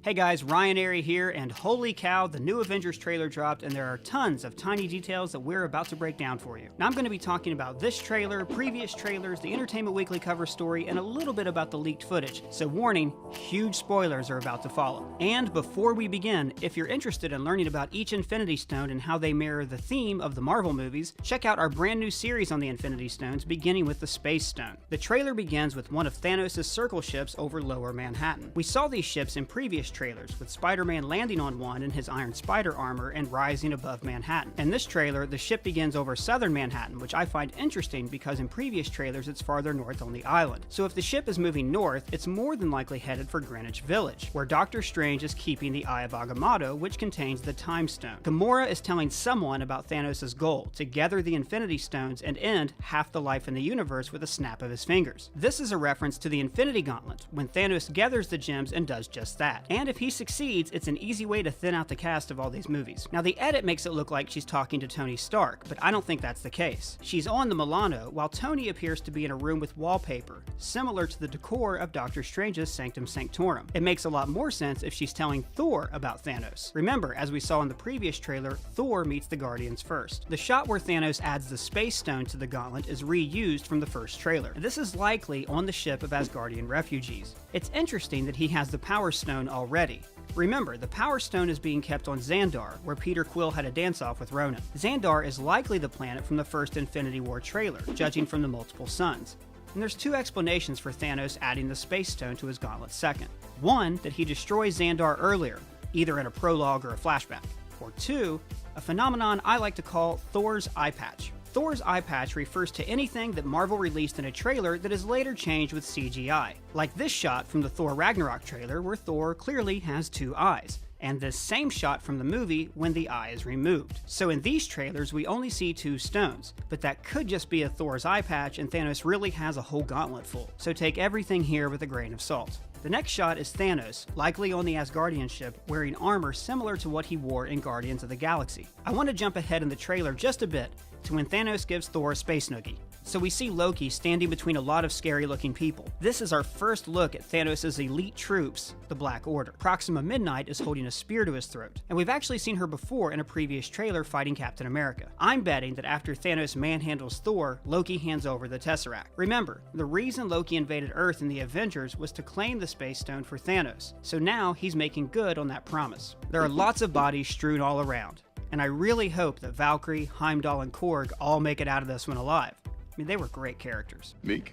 Hey guys, Ryan Airy here, and holy cow, the new Avengers trailer dropped, and there are tons of tiny details that we're about to break down for you. Now I'm going to be talking about this trailer, previous trailers, the Entertainment Weekly cover story, and a little bit about the leaked footage. So warning, huge spoilers are about to follow. And before we begin, if you're interested in learning about each Infinity Stone and how they mirror the theme of the Marvel movies, check out our brand new series on the Infinity Stones, beginning with the Space Stone. The trailer begins with one of Thanos' circle ships over Lower Manhattan. We saw these ships in previous trailers, with Spider-Man landing on one in his Iron Spider armor and rising above Manhattan. In this trailer, the ship begins over southern Manhattan, which I find interesting because in previous trailers it's farther north on the island. So if the ship is moving north, it's more than likely headed for Greenwich Village, where Doctor Strange is keeping the Eye of Agamotto, which contains the Time Stone. Gamora is telling someone about Thanos' goal, to gather the Infinity Stones and end half the life in the universe with a snap of his fingers. This is a reference to the Infinity Gauntlet, when Thanos gathers the gems and does just that. And if he succeeds, it's an easy way to thin out the cast of all these movies. Now the edit makes it look like she's talking to Tony Stark, but I don't think that's the case. She's on the Milano, while Tony appears to be in a room with wallpaper, similar to the decor of Doctor Strange's Sanctum Sanctorum. It makes a lot more sense if she's telling Thor about Thanos. Remember, as we saw in the previous trailer, Thor meets the Guardians first. The shot where Thanos adds the Space Stone to the gauntlet is reused from the first trailer. This is likely on the ship of Asgardian refugees. It's interesting that he has the Power Stone already. Remember, the Power Stone is being kept on Xandar, where Peter Quill had a dance-off with Ronan. Xandar is likely the planet from the first Infinity War trailer, judging from the multiple suns. And there's two explanations for Thanos adding the Space Stone to his gauntlet second. One, that he destroys Xandar earlier, either in a prologue or a flashback. Or two, a phenomenon I like to call Thor's eye patch. Thor's eye patch refers to anything that Marvel released in a trailer that is later changed with CGI, like this shot from the Thor Ragnarok trailer where Thor clearly has two eyes, and this same shot from the movie when the eye is removed. So in these trailers we only see two stones, but that could just be a Thor's eye patch and Thanos really has a whole gauntlet full, so take everything here with a grain of salt. The next shot is Thanos, likely on the Asgardian ship, wearing armor similar to what he wore in Guardians of the Galaxy. I want to jump ahead in the trailer just a bit to when Thanos gives Thor a space noogie. So we see Loki standing between a lot of scary looking people. This is our first look at Thanos' elite troops, the Black Order. Proxima Midnight is holding a spear to his throat, and we've actually seen her before in a previous trailer fighting Captain America. I'm betting that after Thanos manhandles Thor, Loki hands over the Tesseract. Remember, the reason Loki invaded Earth in the Avengers was to claim the Space Stone for Thanos, so now he's making good on that promise. There are lots of bodies strewn all around, and I really hope that Valkyrie, Heimdall, and Korg all make it out of this one alive. I mean, they were great characters. Meek,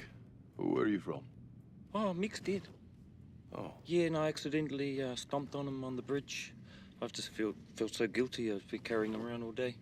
where are you from? Oh, Meek's dead. Oh. Yeah, and I accidentally stomped on him on the bridge. I've just felt so guilty. I've been carrying him around all day.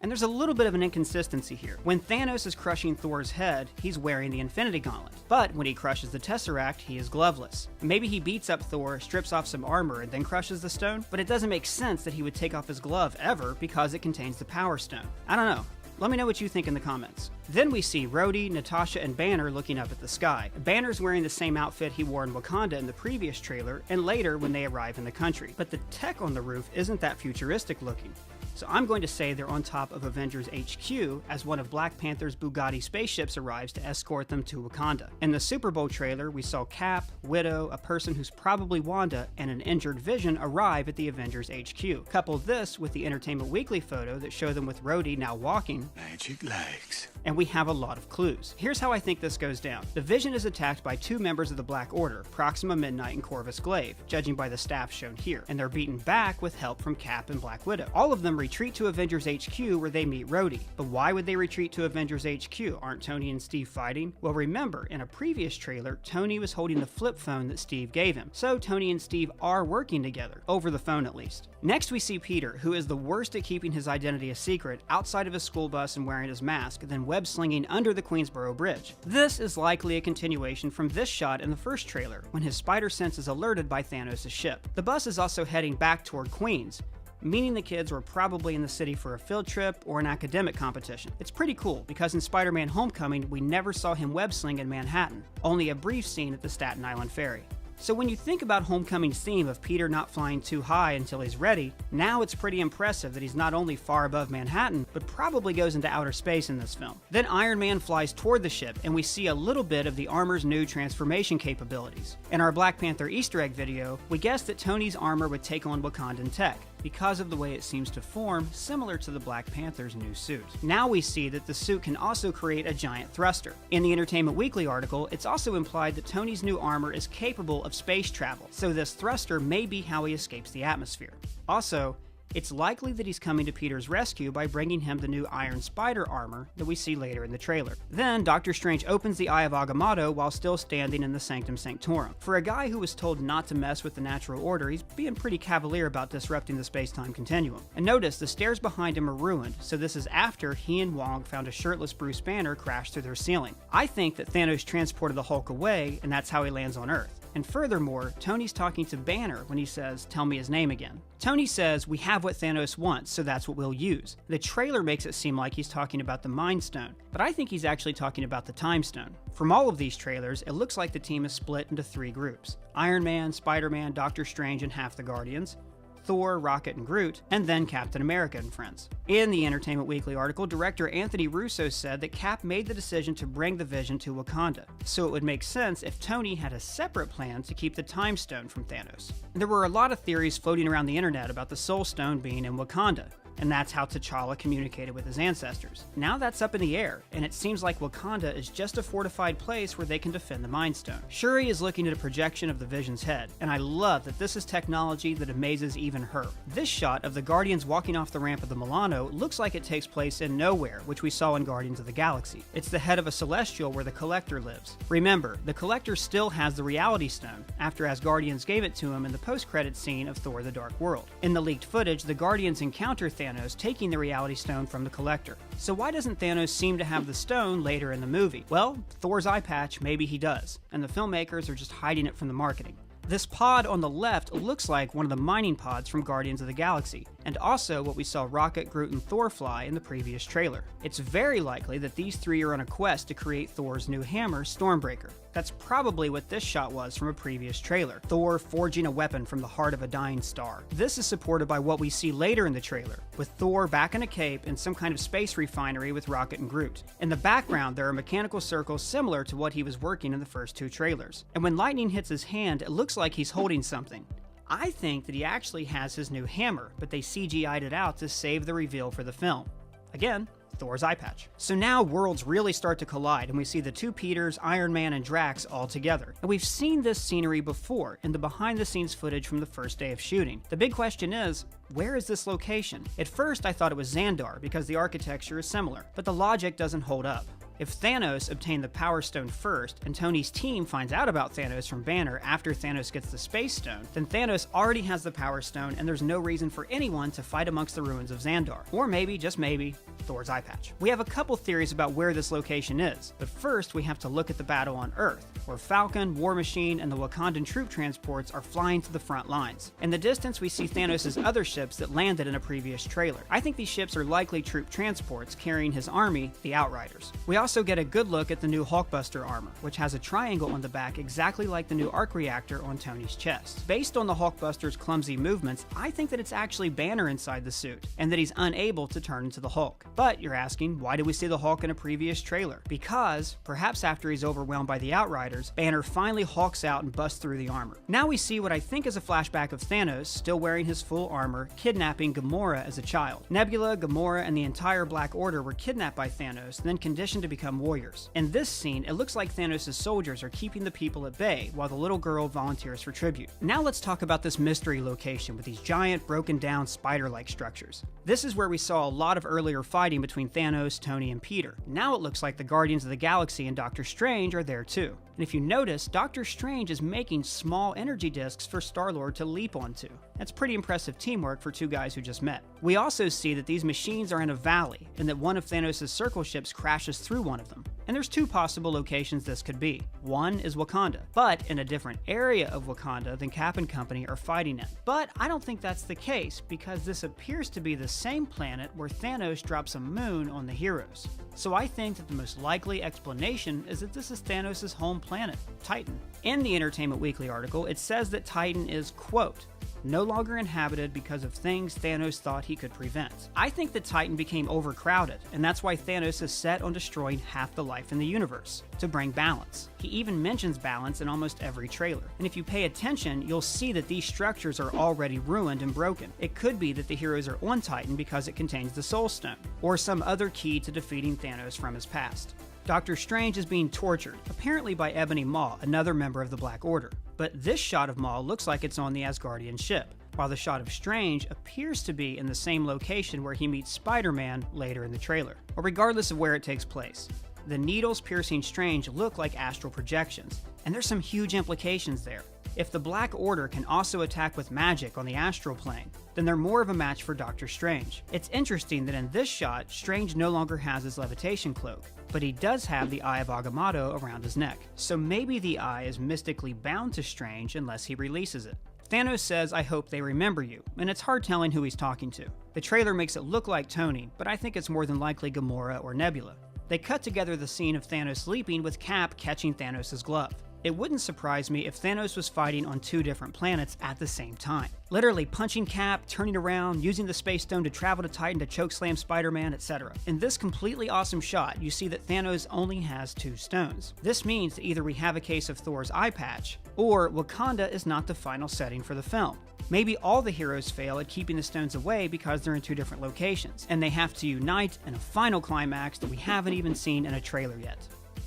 And there's a little bit of an inconsistency here. When Thanos is crushing Thor's head, he's wearing the Infinity Gauntlet. But when he crushes the Tesseract, he is gloveless. Maybe he beats up Thor, strips off some armor, and then crushes the stone? But it doesn't make sense that he would take off his glove ever because it contains the Power Stone. I don't know. Let me know what you think in the comments. Then we see Rhodey, Natasha, and Banner looking up at the sky. Banner's wearing the same outfit he wore in Wakanda in the previous trailer, and later when they arrive in the country. But the tech on the roof isn't that futuristic looking. So I'm going to say they're on top of Avengers HQ as one of Black Panther's Bugatti spaceships arrives to escort them to Wakanda. In the Super Bowl trailer, we saw Cap, Widow, a person who's probably Wanda, and an injured Vision arrive at the Avengers HQ. Couple this with the Entertainment Weekly photo that show them with Rhodey now walking. Magic legs. And we have a lot of clues. Here's how I think this goes down. The Vision is attacked by two members of the Black Order, Proxima Midnight and Corvus Glaive, judging by the staff shown here, and they're beaten back with help from Cap and Black Widow. All of them retreat to Avengers HQ where they meet Rhodey. But why would they retreat to Avengers HQ? Aren't Tony and Steve fighting? Well, remember, in a previous trailer, Tony was holding the flip phone that Steve gave him. So Tony and Steve are working together, over the phone at least. Next we see Peter, who is the worst at keeping his identity a secret outside of his school bus and wearing his mask, then web-slinging under the Queensboro Bridge. This is likely a continuation from this shot in the first trailer, when his spider sense is alerted by Thanos' ship. The bus is also heading back toward Queens, meaning the kids were probably in the city for a field trip or an academic competition. It's pretty cool, because in Spider-Man Homecoming, we never saw him web-sling in Manhattan, only a brief scene at the Staten Island ferry. So when you think about Homecoming's theme of Peter not flying too high until he's ready, now it's pretty impressive that he's not only far above Manhattan, but probably goes into outer space in this film. Then Iron Man flies toward the ship, and we see a little bit of the armor's new transformation capabilities. In our Black Panther Easter egg video, we guessed that Tony's armor would take on Wakandan tech, because of the way it seems to form, similar to the Black Panther's new suit. Now we see that the suit can also create a giant thruster. In the Entertainment Weekly article, it's also implied that Tony's new armor is capable of space travel, so this thruster may be how he escapes the atmosphere. Also, it's likely that he's coming to Peter's rescue by bringing him the new Iron Spider armor that we see later in the trailer. Then, Doctor Strange opens the Eye of Agamotto while still standing in the Sanctum Sanctorum. For a guy who was told not to mess with the natural order, he's being pretty cavalier about disrupting the space-time continuum. And notice, the stairs behind him are ruined, so this is after he and Wong found a shirtless Bruce Banner crash through their ceiling. I think that Thanos transported the Hulk away, and that's how he lands on Earth. And furthermore, Tony's talking to Banner when he says, "Tell me his name again." Tony says, "We have what Thanos wants, so that's what we'll use." The trailer makes it seem like he's talking about the Mind Stone, but I think he's actually talking about the Time Stone. From all of these trailers, it looks like the team is split into 3 groups: Iron Man, Spider-Man, Doctor Strange, and half the Guardians, Thor, Rocket, and Groot, and then Captain America and friends. In the Entertainment Weekly article, director Anthony Russo said that Cap made the decision to bring the Vision to Wakanda, so it would make sense if Tony had a separate plan to keep the Time Stone from Thanos. There were a lot of theories floating around the internet about the Soul Stone being in Wakanda, and that's how T'Challa communicated with his ancestors. Now that's up in the air, and it seems like Wakanda is just a fortified place where they can defend the Mind Stone. Shuri is looking at a projection of the Vision's head, and I love that this is technology that amazes even her. This shot of the Guardians walking off the ramp of the Milano looks like it takes place in nowhere, which we saw in Guardians of the Galaxy. It's the head of a Celestial where the Collector lives. Remember, the Collector still has the Reality Stone, after Asgardians gave it to him in the post-credits scene of Thor: The Dark World. In the leaked footage, the Guardians encounter Thanos taking the Reality Stone from the Collector. So why doesn't Thanos seem to have the stone later in the movie? Well, Thor's eye patch, maybe he does, and the filmmakers are just hiding it from the marketing. This pod on the left looks like one of the mining pods from Guardians of the Galaxy, and also what we saw Rocket, Groot, and Thor fly in the previous trailer. It's very likely that these 3 are on a quest to create Thor's new hammer, Stormbreaker. That's probably what this shot was from a previous trailer, Thor forging a weapon from the heart of a dying star. This is supported by what we see later in the trailer, with Thor back in a cape in some kind of space refinery with Rocket and Groot. In the background, there are mechanical circles similar to what he was working in the first 2 trailers. And when lightning hits his hand, it looks like he's holding something. I think that he actually has his new hammer, but they CGI'd it out to save the reveal for the film. Again, Thor's eye patch. So now worlds really start to collide, and we see the 2 Peters, Iron Man, and Drax all together. And we've seen this scenery before in the behind-the-scenes footage from the first day of shooting. The big question is, where is this location? At first I thought it was Xandar because the architecture is similar, but the logic doesn't hold up. If Thanos obtained the Power Stone first, and Tony's team finds out about Thanos from Banner after Thanos gets the Space Stone, then Thanos already has the Power Stone, and there's no reason for anyone to fight amongst the ruins of Xandar. Or maybe, just maybe, Thor's eye patch. We have a couple theories about where this location is, but first we have to look at the battle on Earth, where Falcon, War Machine, and the Wakandan troop transports are flying to the front lines. In the distance we see Thanos' other ships that landed in a previous trailer. I think these ships are likely troop transports carrying his army, the Outriders. We also get a good look at the new Hulkbuster armor, which has a triangle on the back exactly like the new arc reactor on Tony's chest. Based on the Hulkbuster's clumsy movements, I think that it's actually Banner inside the suit, and that he's unable to turn into the Hulk. But you're asking, why did we see the Hulk in a previous trailer? Because, perhaps after he's overwhelmed by the Outriders, Banner finally hulks out and busts through the armor. Now we see what I think is a flashback of Thanos, still wearing his full armor, kidnapping Gamora as a child. Nebula, Gamora, and the entire Black Order were kidnapped by Thanos, then conditioned to become warriors. In this scene, it looks like Thanos' soldiers are keeping the people at bay, while the little girl volunteers for tribute. Now let's talk about this mystery location with these giant, broken down, spider-like structures. This is where we saw a lot of earlier fighting between Thanos, Tony, and Peter. Now it looks like the Guardians of the Galaxy and Doctor Strange are there too. And if you notice, Doctor Strange is making small energy discs for Star-Lord to leap onto. That's pretty impressive teamwork for 2 guys who just met. We also see that these machines are in a valley, and that one of Thanos' circle ships crashes through one of them. And there's two possible locations this could be. One is Wakanda, but in a different area of Wakanda than Cap and company are fighting in. But I don't think that's the case, because this appears to be the same planet where Thanos drops a moon on the heroes. So I think that the most likely explanation is that this is Thanos' home planet, Titan. In the Entertainment Weekly article, it says that Titan is, quote, no longer inhabited because of things Thanos thought he could prevent. I think that Titan became overcrowded, and that's why Thanos is set on destroying half the life in the universe, to bring balance. He even mentions balance in almost every trailer, and if you pay attention, you'll see that these structures are already ruined and broken. It could be that the heroes are on Titan because it contains the Soul Stone, or some other key to defeating Thanos from his past. Doctor Strange is being tortured, apparently by Ebony Maw, another member of the Black Order. But this shot of Maw looks like it's on the Asgardian ship, while the shot of Strange appears to be in the same location where he meets Spider-Man later in the trailer. But regardless of where it takes place, the needles piercing Strange look like astral projections, and there's some huge implications there. If the Black Order can also attack with magic on the astral plane, then they're more of a match for Doctor Strange. It's interesting that in this shot, Strange no longer has his levitation cloak, but he does have the Eye of Agamotto around his neck, so maybe the eye is mystically bound to Strange unless he releases it. Thanos says, I hope they remember you, and it's hard telling who he's talking to. The trailer makes it look like Tony, but I think it's more than likely Gamora or Nebula. They cut together the scene of Thanos leaping with Cap catching Thanos' glove. It wouldn't surprise me if Thanos was fighting on two different planets at the same time. Literally punching Cap, turning around, using the Space Stone to travel to Titan to chokeslam Spider-Man, etc. In this completely awesome shot, you see that Thanos only has two stones. This means that either we have a case of Thor's eye patch, or Wakanda is not the final setting for the film. Maybe all the heroes fail at keeping the stones away because they're in two different locations, and they have to unite in a final climax that we haven't even seen in a trailer yet.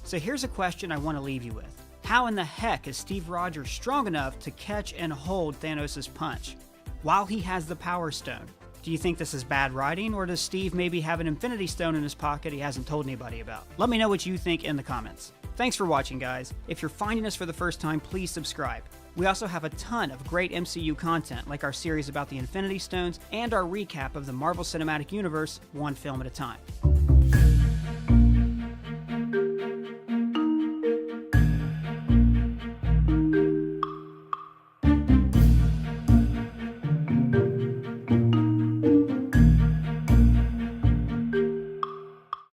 So here's a question I want to leave you with. How in the heck is Steve Rogers strong enough to catch and hold Thanos' punch while he has the Power Stone? Do you think this is bad writing, or does Steve maybe have an Infinity Stone in his pocket he hasn't told anybody about? Let me know what you think in the comments. Thanks for watching, guys. If you're finding us for the first time, please subscribe. We also have a ton of great MCU content, like our series about the Infinity Stones and our recap of the Marvel Cinematic Universe, one film at a time.